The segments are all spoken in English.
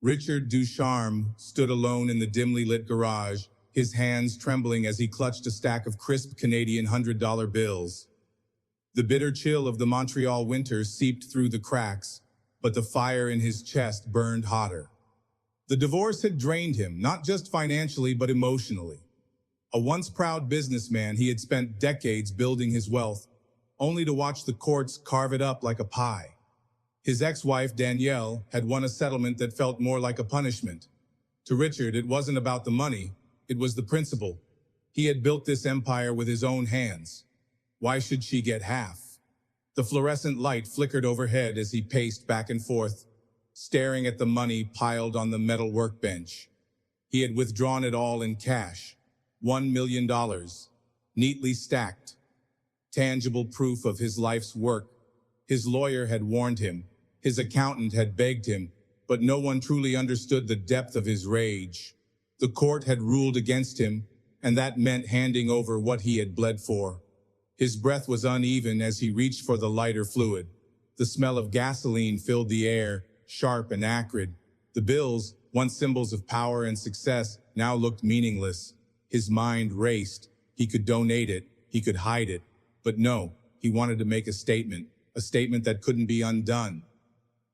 Richard Ducharme stood alone in the dimly lit garage, his hands trembling as he clutched a stack of crisp Canadian $100 bills. The bitter chill of the Montreal winter seeped through the cracks, but the fire in his chest burned hotter. The divorce had drained him, not just financially but emotionally. A once proud businessman, he had spent decades building his wealth, only to watch the courts carve it up like a pie. His ex-wife, Danielle, had won a settlement that felt more like a punishment. To Richard, it wasn't about the money, it was the principle. He had built this empire with his own hands. Why should she get half? The fluorescent light flickered overhead as he paced back and forth, staring at the money piled on the metal workbench. He had withdrawn it all in cash, $1 million, neatly stacked. Tangible proof of his life's work. His lawyer had warned him, his accountant had begged him, but no one truly understood the depth of his rage. The court had ruled against him, and that meant handing over what he had bled for. His breath was uneven as he reached for the lighter fluid. The smell of gasoline filled the air, sharp and acrid. The bills, once symbols of power and success, now looked meaningless. His mind raced. He could donate it, he could hide it. But no, he wanted to make a statement that couldn't be undone.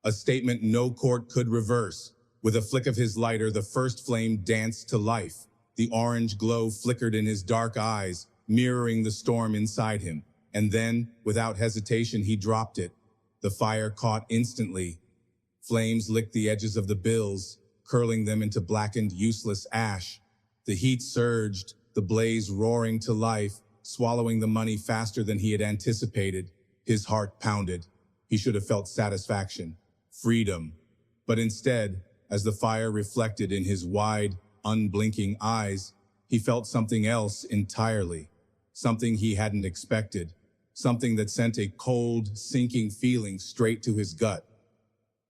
A statement no court could reverse. With a flick of his lighter, the first flame danced to life. The orange glow flickered in his dark eyes, mirroring the storm inside him. And then, without hesitation, he dropped it. The fire caught instantly. Flames licked the edges of the bills, curling them into blackened, useless ash. The heat surged, the blaze roaring to life, swallowing the money faster than he had anticipated. His heart pounded. He should have felt satisfaction, freedom. But instead, as the fire reflected in his wide, unblinking eyes, he felt something else entirely. Something he hadn't expected. Something that sent a cold, sinking feeling straight to his gut.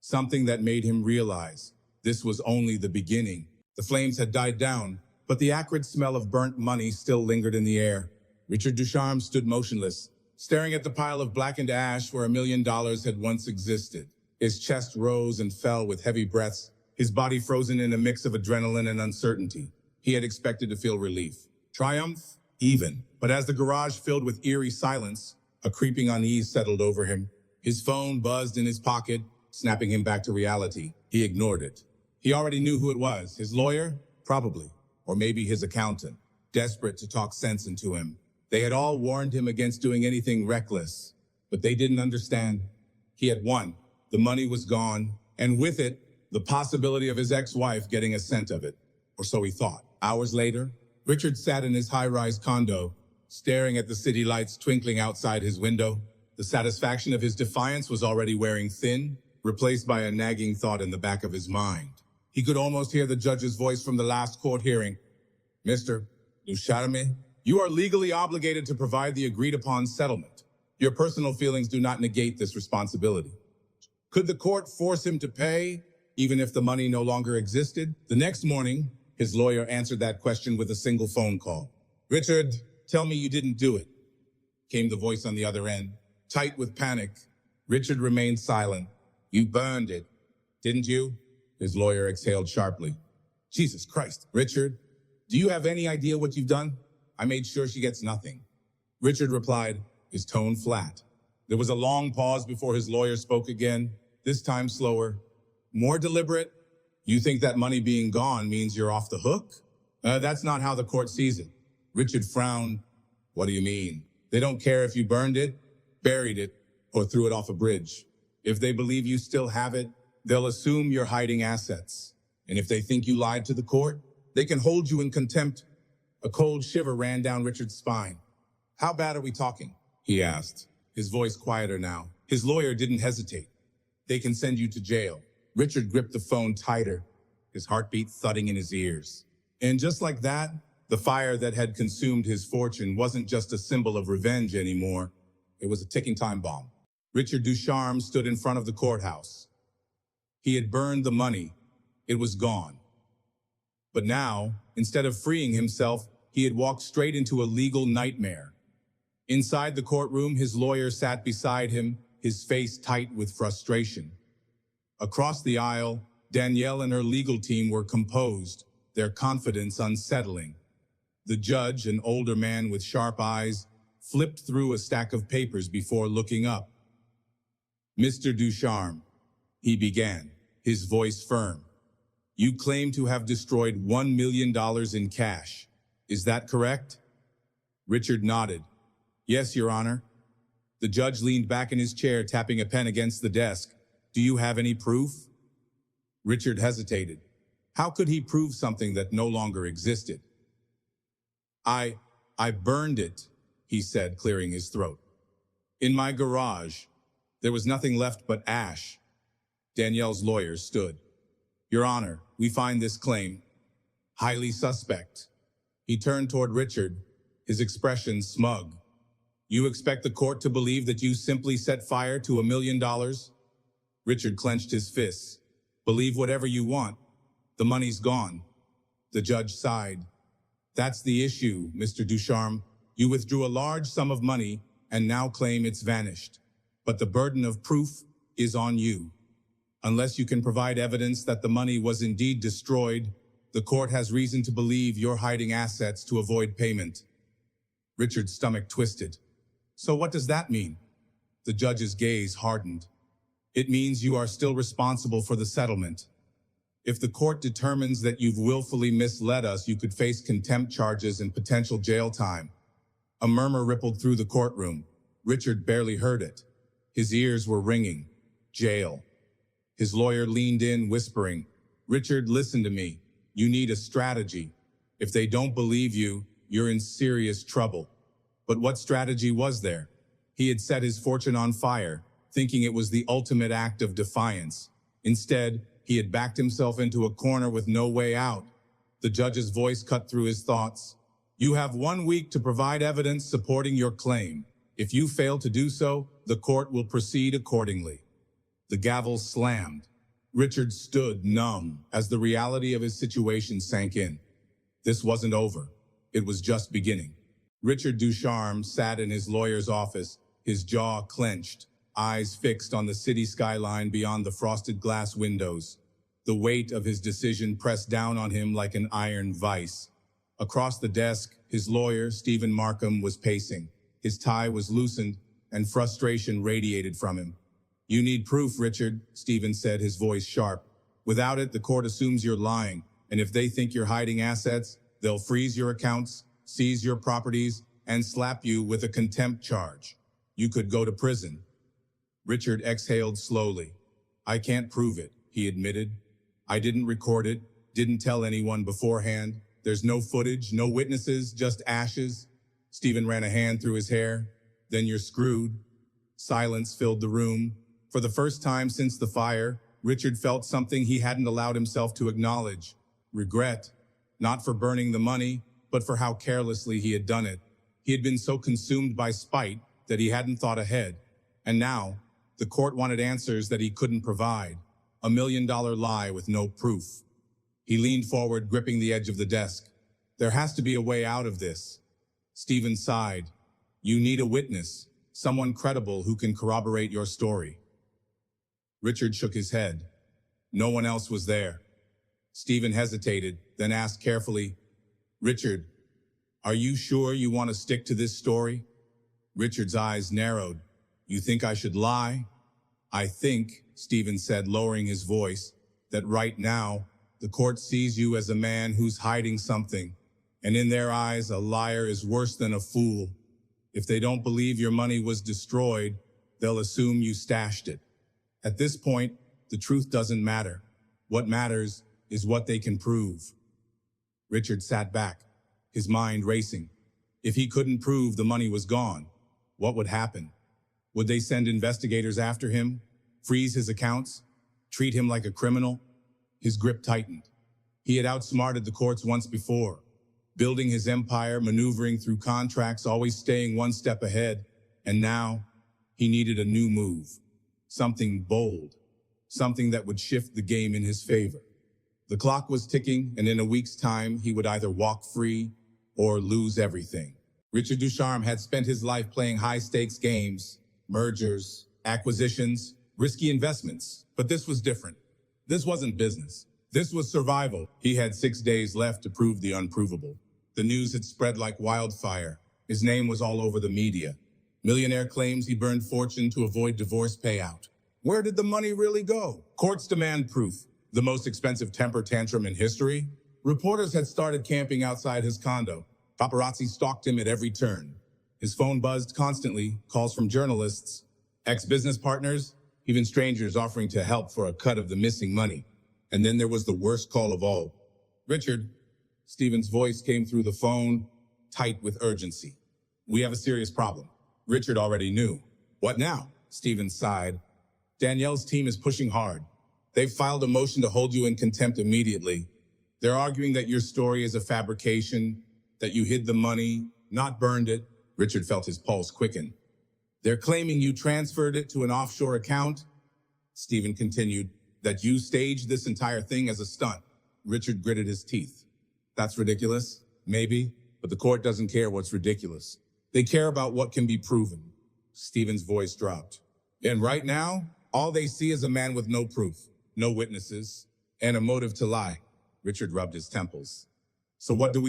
Something that made him realize this was only the beginning. The flames had died down, but the acrid smell of burnt money still lingered in the air. Richard Ducharme stood motionless, staring at the pile of blackened ash where $1 million had once existed. His chest rose and fell with heavy breaths, his body frozen in a mix of adrenaline and uncertainty. He had expected to feel relief, triumph, even. But as the garage filled with eerie silence, a creeping unease settled over him. His phone buzzed in his pocket, snapping him back to reality. He ignored it. He already knew who it was. His lawyer? Probably. Or maybe his accountant, desperate to talk sense into him. They had all warned him against doing anything reckless, but they didn't understand. He had won. The money was gone, and with it, the possibility of his ex-wife getting a cent of it. Or so he thought. Hours later, Richard sat in his high-rise condo, staring at the city lights twinkling outside his window. The satisfaction of his defiance was already wearing thin, replaced by a nagging thought in the back of his mind. He could almost hear the judge's voice from the last court hearing. Mr. Ducharme, you are legally obligated to provide the agreed-upon settlement. Your personal feelings do not negate this responsibility. Could the court force him to pay, even if the money no longer existed? The next morning, his lawyer answered that question with a single phone call. Richard, tell me you didn't do it, came the voice on the other end. Tight with panic, Richard remained silent. You burned it, didn't you? His lawyer exhaled sharply. Jesus Christ, Richard, do you have any idea what you've done? I made sure she gets nothing. Richard replied, his tone flat. There was a long pause before his lawyer spoke again, this time slower, more deliberate. You think that money being gone means you're off the hook? That's not how the court sees it. Richard frowned. What do you mean? They don't care if you burned it, buried it, or threw it off a bridge. If they believe you still have it, they'll assume you're hiding assets. And if they think you lied to the court, they can hold you in contempt. A cold shiver ran down Richard's spine. How bad are we talking? He asked, his voice quieter now. His lawyer didn't hesitate. They can send you to jail. Richard gripped the phone tighter, his heartbeat thudding in his ears. And just like that, the fire that had consumed his fortune wasn't just a symbol of revenge anymore. It was a ticking time bomb. Richard Ducharme stood in front of the courthouse. He had burned the money. It was gone. But now, instead of freeing himself, he had walked straight into a legal nightmare. Inside the courtroom, his lawyer sat beside him, his face tight with frustration. Across the aisle, Danielle and her legal team were composed, their confidence unsettling. The judge, an older man with sharp eyes, flipped through a stack of papers before looking up. "Mr. Ducharme," he began, his voice firm, "you claim to have destroyed $1 million in cash. Is that correct?" Richard nodded. "Yes, Your Honor." The judge leaned back in his chair, tapping a pen against the desk. "Do you have any proof?" Richard hesitated. How could he prove something that no longer existed? I burned it," he said, clearing his throat. "In my garage. There was nothing left but ash." Danielle's lawyer stood. "Your Honor, we find this claim highly suspect." He turned toward Richard, his expression smug. "You expect the court to believe that you simply set fire to $1 million?" Richard clenched his fists. "Believe whatever you want. The money's gone." The judge sighed. "That's the issue, Mr. Ducharme. You withdrew a large sum of money and now claim it's vanished. But the burden of proof is on you. Unless you can provide evidence that the money was indeed destroyed, the court has reason to believe you're hiding assets to avoid payment." Richard's stomach twisted. "So what does that mean?" The judge's gaze hardened. "It means you are still responsible for the settlement. If the court determines that you've willfully misled us, you could face contempt charges and potential jail time." A murmur rippled through the courtroom. Richard barely heard it. His ears were ringing. Jail. His lawyer leaned in, whispering, "Richard, listen to me. You need a strategy. If they don't believe you, you're in serious trouble." But what strategy was there? He had set his fortune on fire, thinking it was the ultimate act of defiance. Instead, he had backed himself into a corner with no way out. The judge's voice cut through his thoughts. "You have 1 week to provide evidence supporting your claim. If you fail to do so, the court will proceed accordingly." The gavel slammed. Richard stood numb as the reality of his situation sank in. This wasn't over. It was just beginning. Richard Ducharme sat in his lawyer's office, his jaw clenched, eyes fixed on the city skyline beyond the frosted glass windows. The weight of his decision pressed down on him like an iron vice. Across the desk, his lawyer, Stephen Markham, was pacing. His tie was loosened, and frustration radiated from him. "You need proof, Richard," Stephen said, his voice sharp. "Without it, the court assumes you're lying, and if they think you're hiding assets, they'll freeze your accounts, seize your properties, and slap you with a contempt charge. You could go to prison." Richard exhaled slowly. "I can't prove it," he admitted. "I didn't record it, didn't tell anyone beforehand. There's no footage, no witnesses, just ashes." Stephen ran a hand through his hair. "Then you're screwed." Silence filled the room. For the first time since the fire, Richard felt something he hadn't allowed himself to acknowledge. Regret. Not for burning the money, but for how carelessly he had done it. He had been so consumed by spite that he hadn't thought ahead. And now, the court wanted answers that he couldn't provide. $1 million lie with no proof. He leaned forward, gripping the edge of the desk. "There has to be a way out of this." Stephen sighed. "You need a witness, someone credible who can corroborate your story." Richard shook his head. No one else was there. Stephen hesitated, then asked carefully, "Richard, are you sure you want to stick to this story?" Richard's eyes narrowed. "You think I should lie?" "I think," Stephen said, lowering his voice, "that right now, the court sees you as a man who's hiding something, and in their eyes, a liar is worse than a fool. If they don't believe your money was destroyed, they'll assume you stashed it. At this point, the truth doesn't matter. What matters is what they can prove." Richard sat back, his mind racing. If he couldn't prove the money was gone, what would happen? Would they send investigators after him, freeze his accounts, treat him like a criminal? His grip tightened. He had outsmarted the courts once before, building his empire, maneuvering through contracts, always staying one step ahead. And now, he needed a new move. Something bold. Something that would shift the game in his favor. The clock was ticking, and in a week's time, he would either walk free or lose everything. Richard Ducharme had spent his life playing high-stakes games, mergers, acquisitions, risky investments, but this was different. This wasn't business. This was survival. He had 6 days left to prove the unprovable. The news had spread like wildfire. His name was all over the media. Millionaire claims he burned fortune to avoid divorce payout. Where did the money really go? Courts demand proof. The most expensive temper tantrum in history? Reporters had started camping outside his condo. Paparazzi stalked him at every turn. His phone buzzed constantly, calls from journalists, ex-business partners, even strangers offering to help for a cut of the missing money. And then there was the worst call of all. Richard, Stephen's voice came through the phone, tight with urgency. We have a serious problem. Richard already knew. What now? Stephen sighed. Danielle's team is pushing hard. They've filed a motion to hold you in contempt immediately. They're arguing that your story is a fabrication, that you hid the money, not burned it. Richard felt his pulse quicken. They're claiming you transferred it to an offshore account. Stephen continued, that you staged this entire thing as a stunt. Richard gritted his teeth. That's ridiculous, maybe, but the court doesn't care what's ridiculous. They care about what can be proven. Stephen's voice dropped. And right now, all they see is a man with no proof, no witnesses, and a motive to lie. Richard rubbed his temples. So what do?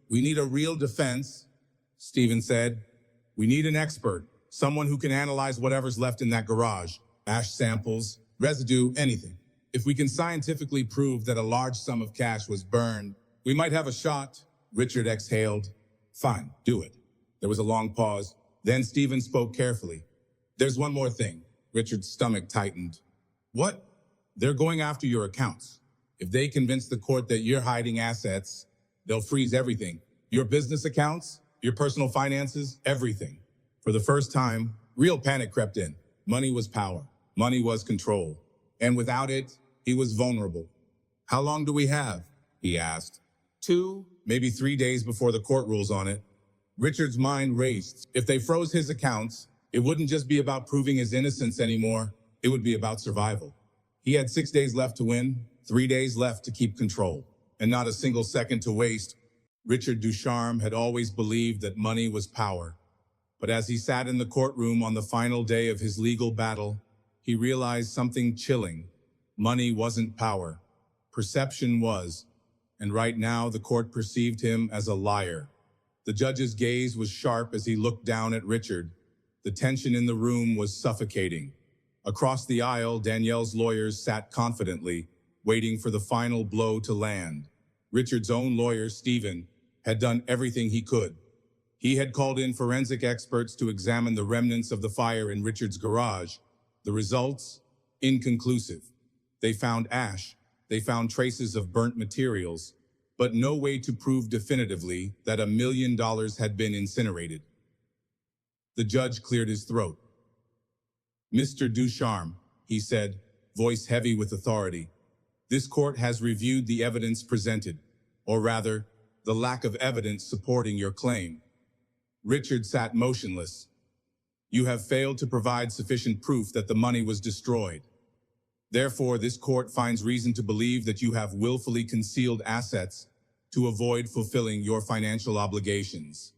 We need a real defense, Stephen said. We need an expert, someone who can analyze whatever's left in that garage, ash samples, residue, anything. If we can scientifically prove that a large sum of cash was burned, we might have a shot. Richard exhaled. Fine, do it. There was a long pause. Then Stephen spoke carefully. There's one more thing. Richard's stomach tightened. What? They're going after your accounts. If they convince the court that you're hiding assets, they'll freeze everything. Your business accounts, your personal finances, everything. For the first time, real panic crept in. Money was power. Money was control. And without it, he was vulnerable. How long do we have? He asked. 2, maybe 3 days before the court rules on it. Richard's mind raced. If they froze his accounts, it wouldn't just be about proving his innocence anymore. It would be about survival. He had 6 days left to win, 3 days left to keep control, and not a single second to waste. Richard Ducharme had always believed that money was power. But as he sat in the courtroom on the final day of his legal battle, he realized something chilling. Money wasn't power. Perception was. And right now, the court perceived him as a liar. The judge's gaze was sharp as he looked down at Richard. The tension in the room was suffocating. Across the aisle, Danielle's lawyers sat confidently, waiting for the final blow to land. Richard's own lawyer, Stephen, had done everything he could. He had called in forensic experts to examine the remnants of the fire in Richard's garage. The results? Inconclusive. They found ash. They found traces of burnt materials, but no way to prove definitively that $1 million had been incinerated. The judge cleared his throat. Mr. Ducharme, he said, voice heavy with authority, this court has reviewed the evidence presented, or rather, the lack of evidence supporting your claim. Richard sat motionless. You have failed to provide sufficient proof that the money was destroyed. Therefore, this court finds reason to believe that you have willfully concealed assets to avoid fulfilling your financial obligations.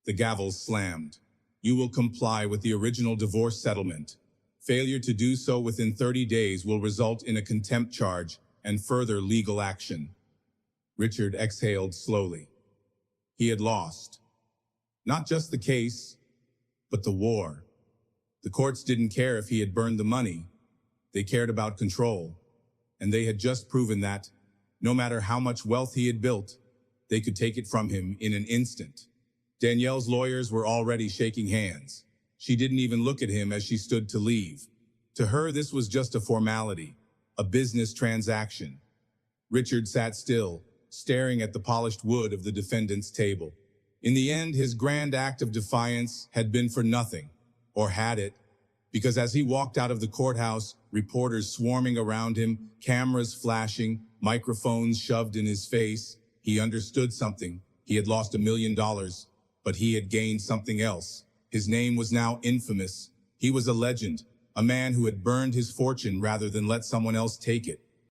The gavel slammed. You will comply with the original divorce settlement. Failure to do so within 30 days will result in a contempt charge and further legal action. Richard exhaled slowly. He had lost. Not just the case, but the war. The courts didn't care if he had burned the money. They cared about control. And they had just proven that, no matter how much wealth he had built, they could take it from him in an instant. Danielle's lawyers were already shaking hands. She didn't even look at him as she stood to leave. To her, this was just a formality, a business transaction. Richard sat still, staring at the polished wood of the defendant's table. In the end, his grand act of defiance had been for nothing, or had it, because as he walked out of the courthouse, reporters swarming around him, cameras flashing, microphones shoved in his face, he understood something. He had lost $1 million, but he had gained something else. His name was now infamous. He was a legend, a man who had burned his fortune rather than let someone else take it.